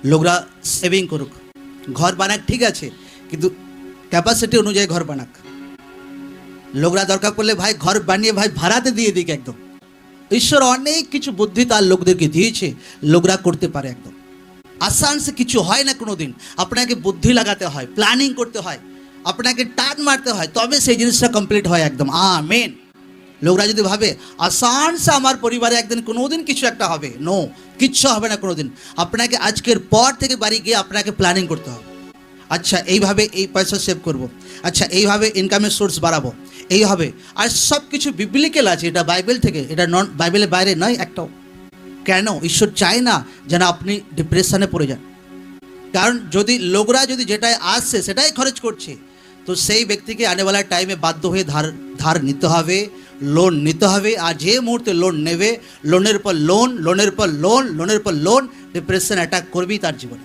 লোকরা সেভিং করুক, ঘর বানাক, ঠিক আছে, কিন্তু ক্যাপাসিটি অনুযায়ী ঘর বানাক। লোকরা দরকার পড়লে ভাই ঘর বানিয়ে ভাই ভাড়াতে দিয়ে দিক একদম। ঈশ্বর অনেক কিছু বুদ্ধি তার লোকদেরকে দিয়েছে, লোকরা করতে পারে একদম। আসান সে কিছু হয় না কোনো দিন, আপনাকে বুদ্ধি লাগাতে হয়, প্ল্যানিং করতে হয়, আপনাকে টান মারতে হয়, তবে সেই জিনিসটা কমপ্লিট হয় একদম। আমেন। লোকরা যদি ভাবে আসান সে আমার পরিবারে একদিন কোনোদিন কিছু একটা হবে, নো, কিচ্ছু হবে না কোনোদিন। আপনাকে আজকের পর থেকে বাড়ি গিয়ে আপনাকে প্ল্যানিং করতে হবে। আচ্ছা এইভাবে এই পয়সা সেভ করব, আচ্ছা এইভাবে ইনকামের সোর্স বাড়াবো, এইভাবে। আর সব কিছু বিবলিক্যাল আছে, এটা বাইবেল থেকে, এটা নন বাইবেলের বাইরে নয় একটাও। কেন? ঈশ্বর চায় না যেন আপনি ডিপ্রেশনে পড়ে যান। কারণ যদি লোকরা যদি যেটাই আসছে সেটাই খরচ করছে, তো সেই ব্যক্তিকে আনেওয়ালা টাইমে বাধ্য হয়ে ধার নিতে হবে, লোন নিতে হবে। আর যে মুহূর্তে লোন নেবে, লোনের পর লোন, লোনের পর লোন, লোনের পর লোন, ডিপ্রেশন অ্যাটাক করবেই তার জীবনে।